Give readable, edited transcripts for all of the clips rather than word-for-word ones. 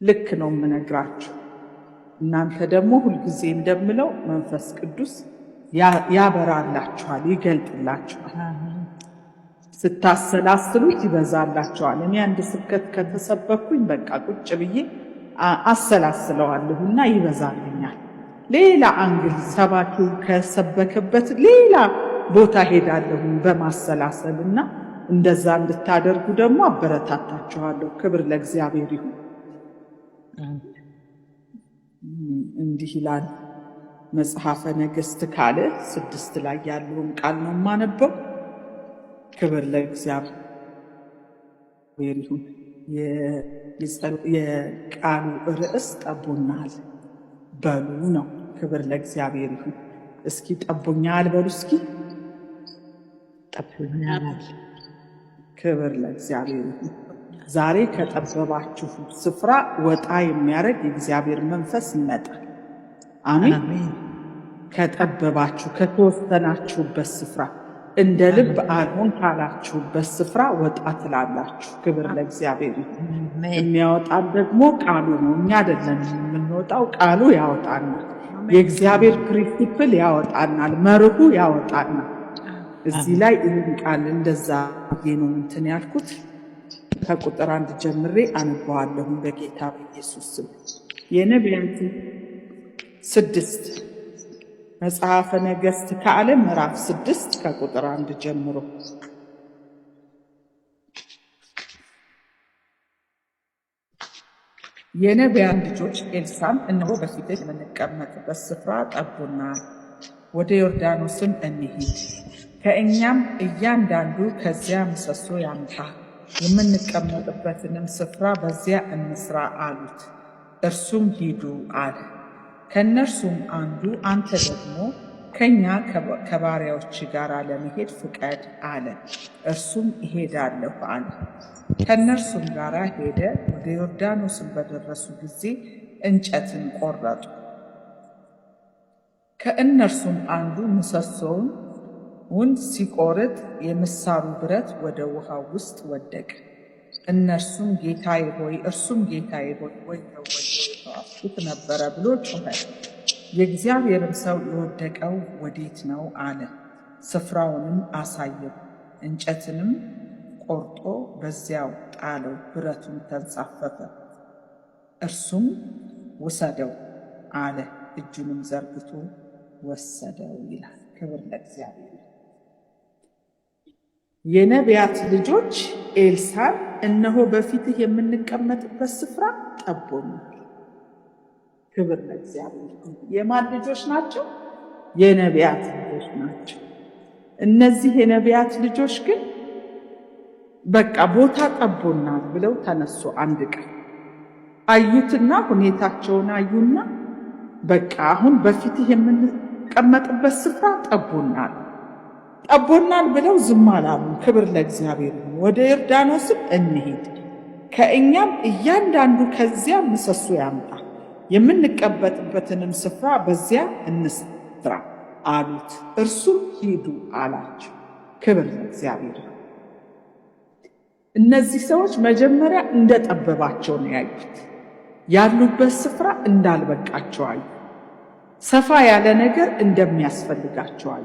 ልክ ነው የምነግራችሁ። እናንተ ደግሞ ሁልጊዜ እንደምለው መንፈስ ቅዱስ ያበራላችኋል፣ ይገልጥላችኋል። ስታሰላስሉት ይበዛላችኋል። እኔ አንድ ስብከት ከተሰበኩኝ በቃ ቁጭ ብዬ አሰላስለዋለሁና ይበዛልኛል። ሌላ አንግል ሰባኪው ከሰበከበት ሌላ ቦታ ሄዳለሁ በማሰላሰልና እንደዛ እንድታደርጉ ደግሞ አበረታታችኋለሁ። ክብር ለእግዚአብሔር ይሁን። እንዲህ ይላል መጽሐፈ ነገሥት ካልዕ 6 ላይ ያለውን ቃል ነው የማነበው። ክብር ለእግዚአብሔር ይሁን። የቃሉ ርዕስ ጠቦኛል በሉ ነው። ክብር ለእግዚአብሔር ይሁን። እስኪ ጠቦኛል በሉ። እስኪ ጠቦኛል። ክብር ለእግዚአብሔር ይሁን። ዛሬ ከጠበባችሁ ስፍራ ወጣ የሚያደርግ የእግዚአብሔር መንፈስ ይመጣል። አሜን። ከጠበባችሁ ከተወሰናችሁበት ስፍራ እንደ ልብ አልሆን ካላችሁበት ስፍራ ወጣ ትላላችሁ። ክብር ለእግዚአብሔር ይሁን። የሚያወጣን ደግሞ ቃሉ ነው፣ እኛ አይደለም የምንወጣው። ቃሉ ያወጣናል። የእግዚአብሔር ፕሪንሲፕል ያወጣናል፣ መርሁ ያወጣናል። እዚህ ላይ ይህን ቃል እንደዛ ነው እንትን ያልኩት። ከቁጥር 1 ጀምሬ አነበዋለሁ በጌታ በኢየሱስ ስም። የነቢያት 6 መጽሐፈ ነገሥት ካልዕ ምዕራፍ 6 ከቁጥር 1 ጀምሮ። የነቢያት ልጆች ኤልሳዕ እነሆ በፊትህ የምንቀመጥበት ስፍራ ጠቦናል፣ ወደ ዮርዳኖስም እንሂድ፣ ከእኛም እያንዳንዱ ከዚያ ምሰሶ ያምጣ፣ የምንቀመጥበትንም ስፍራ በዚያ እንስራ አሉት። እርሱም ሂዱ አለ። ከእነርሱም አንዱ አንተ ደግሞ ከእኛ ከባሪያዎች ጋር ለመሄድ ፍቀድ አለ። እርሱም እሄዳለሁ አለ። ከእነርሱም ጋር ሄደ። ወደ ዮርዳኖስም በደረሱ ጊዜ እንጨትን ቆረጡ። ከእነርሱም አንዱ ምሰሶውን ሲቆርጥ የምሳሩ ብረት ወደ ውሃው ውስጥ ወደቀ። እነርሱም ጌታዬ ሆይ፣ እርሱም ጌታዬ ሆይ ወየው የተዋስኩት ነበረ ብሎ ጮኸ። የእግዚአብሔርም ሰው የወደቀው ወዴት ነው አለ። ስፍራውንም አሳየው። እንጨትንም ቆርጦ በዚያው ጣለው፣ ብረቱም ተንሳፈፈ። እርሱም ውሰደው አለ። እጁንም ዘርግቶ ወሰደው ይላል። ክብር ለእግዚአብሔር። የነቢያት ልጆች ኤልሳዕ እነሆ በፊትህ የምንቀመጥበት ስፍራ ጠቦኛል። ክብር ለእግዚአብሔር። የማን ልጆች ናቸው? የነቢያት ልጆች ናቸው። እነዚህ የነቢያት ልጆች ግን በቃ ቦታ ጠቦናል ብለው ተነሱ። አንድ ቀን አዩትና ሁኔታቸውን አዩና በቃ አሁን በፊትህ የምንቀመጥበት ስፍራ ጠቦናል ብለው ዝም አላሉ። ክብር ለእግዚአብሔር። ወደ ዮርዳኖስም እንሂድ፣ ከእኛም እያንዳንዱ ከዚያ ምሰሶ ያምጣ፣ የምንቀመጥበትንም ስፍራ በዚያ እንስራ አሉት። እርሱም ሂዱ አላቸው። ክብር ለእግዚአብሔር። እነዚህ ሰዎች መጀመሪያ እንደጠበባቸው ነው ያዩት። ያሉበት ስፍራ እንዳልበቃቸው አዩ። ሰፋ ያለ ነገር እንደሚያስፈልጋቸው አዩ።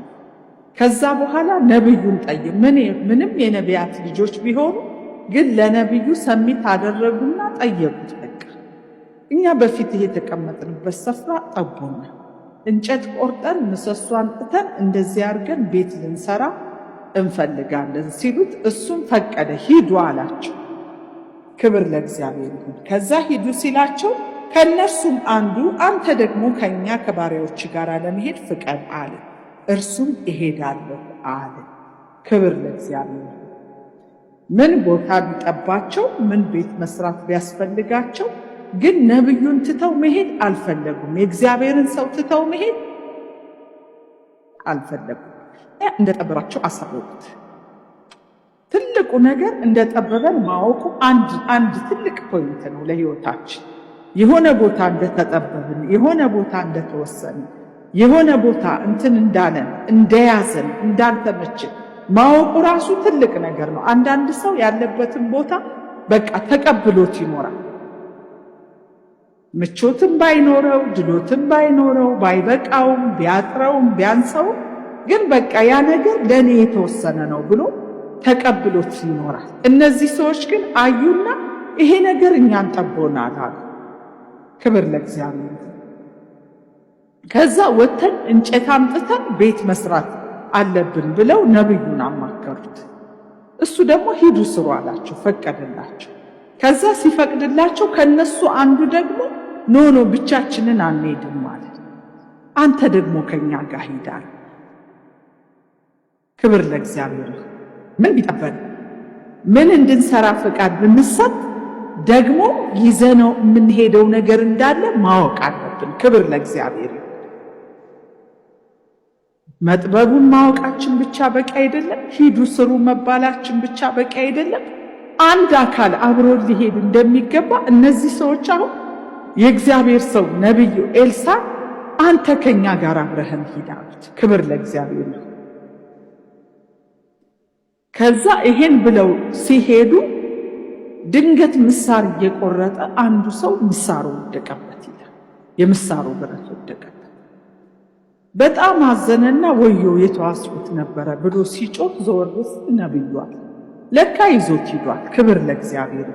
ከዛ በኋላ ነብዩን ጠየቁ። ምንም የነቢያት ልጆች ቢሆኑ ግን ለነብዩ ሰሚት አደረጉና ጠየቁት። በቃ እኛ በፊት የተቀመጥንበት ስፍራ ጠቦናል፣ እንጨት ቆርጠን ምሰሶ አንጥተን እንደዚህ አድርገን ቤት ልንሰራ እንፈልጋለን ሲሉት እሱም ፈቀደ። ሂዱ አላቸው። ክብር ለእግዚአብሔር ይሁን። ከዛ ሂዱ ሲላቸው ከእነርሱም አንዱ አንተ ደግሞ ከእኛ ከባሪያዎች ጋር ለመሄድ ፍቀድ አለ። እርሱም እሄዳለሁ አለ። ክብር ለእግዚአብሔር። ምን ቦታ ቢጠባቸው፣ ምን ቤት መስራት ቢያስፈልጋቸው ግን ነብዩን ትተው መሄድ አልፈለጉም። የእግዚአብሔርን ሰው ትተው መሄድ አልፈለጉም። እንደጠበባቸው አሳወቁት። ትልቁ ነገር እንደጠበበን ማወቁ አንድ ትልቅ ፖይንት ነው ለሕይወታችን። የሆነ ቦታ እንደተጠበብን፣ የሆነ ቦታ እንደተወሰነ፣ የሆነ ቦታ እንትን እንዳለን፣ እንደያዘን፣ እንዳልተመችን ማወቁ ራሱ ትልቅ ነገር ነው። አንዳንድ ሰው ያለበትን ቦታ በቃ ተቀብሎት ይኖራል። ምቾትም ባይኖረው ድሎትም ባይኖረው ባይበቃውም ቢያጥረውም ቢያንሰውም ግን በቃ ያ ነገር ለእኔ የተወሰነ ነው ብሎ ተቀብሎት ይኖራል። እነዚህ ሰዎች ግን አዩና ይሄ ነገር እኛን ጠቦናል አሉ። ክብር ለእግዚአብሔር። ከዛ ወተን እንጨት አምጥተን ቤት መስራት አለብን ብለው ነብዩን አማከሩት። እሱ ደግሞ ሂዱ ስሩ አላቸው፣ ፈቀደላቸው። ከዛ ሲፈቅድላቸው ከነሱ አንዱ ደግሞ ኖ ብቻችንን አንሄድም ማለት አንተ ደግሞ ከኛ ጋር ሂዳል። ክብር ለእግዚአብሔር። ምን ቢጠበን ምን እንድንሰራ ፈቃድ ብንሰጥ ደግሞ ይዘነው የምንሄደው ነገር እንዳለ ማወቅ አለብን። ክብር ለእግዚአብሔር። መጥበቡን ማወቃችን ብቻ በቂ አይደለም። ሂዱ ስሩ መባላችን ብቻ በቂ አይደለም። አንድ አካል አብሮ ሊሄድ እንደሚገባ እነዚህ ሰዎች አሁን የእግዚአብሔር ሰው ነብዩ ኤልሳ አንተ ከኛ ጋር አብረህን ሂድ አሉት። ክብር ለእግዚአብሔር። ከዛ ይሄን ብለው ሲሄዱ ድንገት ምሳር እየቆረጠ አንዱ ሰው ምሳሩ ወደቀበት ይላል። የምሳሩ ብረት ወደቀበት። በጣም አዘነና ወዮ የተዋስኩት ነበረ ብሎ ሲጮህ ዘወር ሲል ነብዩ አለ። ለካ ይዞት ሂዷል። ክብር ለእግዚአብሔር።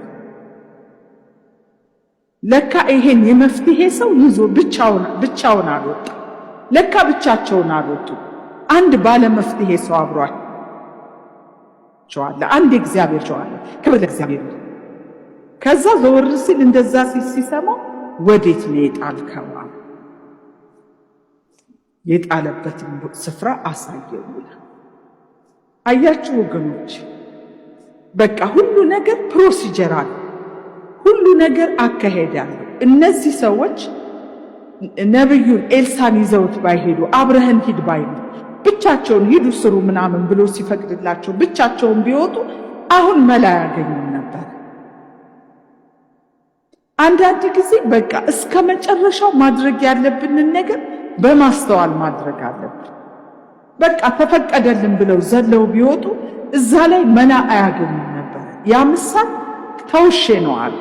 ለካ ይሄን የመፍትሄ ሰው ይዞ ብቻውን አልወጣ። ለካ ብቻቸውን አልወጡ። አንድ ባለ መፍትሄ ሰው አብሯቸዋል። አንድ እግዚአብሔር ቸዋለ። ክብር ለእግዚአብሔር። ከዛ ዘወር ሲል እንደዛ ሲሰማ ወዴት ነው የጣልከው? የጣለበትን ስፍራ አሳየው ይላል። አያችሁ ወገኖች፣ በቃ ሁሉ ነገር ፕሮሲጀራል፣ ሁሉ ነገር አካሄዳል። እነዚህ ሰዎች ነብዩን ኤልሳን ይዘውት ባይሄዱ አብረህን ሂድ ባይሉ ብቻቸውን ሂዱ ስሩ ምናምን ብሎ ሲፈቅድላቸው ብቻቸውን ቢወጡ አሁን መላ ያገኙም ነበር። አንዳንድ ጊዜ በቃ እስከ መጨረሻው ማድረግ ያለብንን ነገር በማስተዋል ማድረግ አለብን። በቃ ተፈቀደልን ብለው ዘለው ቢወጡ እዛ ላይ መላ አያገኙም ነበር። ያ ምሳሌ ተውሼ ነው አለ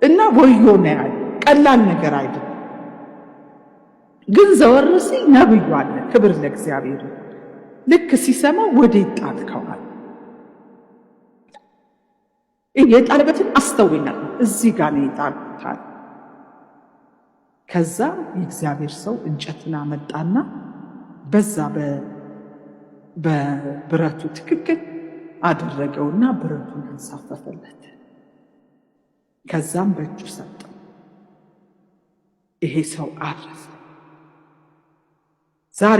እና ወዮ ነው ያለ። ቀላል ነገር አይደለም። ግን ዘወር ሲል ነብዩ አለ። ክብር ለእግዚአብሔር። ልክ ሲሰማ ወዴት ጣልከው? የጣለበትን አስተውይናል። እዚህ ጋር ነው የጣልኩት። ከዛ የእግዚአብሔር ሰው እንጨትን አመጣና በዛ በብረቱ ትክክል አደረገውና ብረቱን አንሳፈፈለት። ከዛም በእጁ ሰጠው። ይሄ ሰው አረፈ። ዛሬ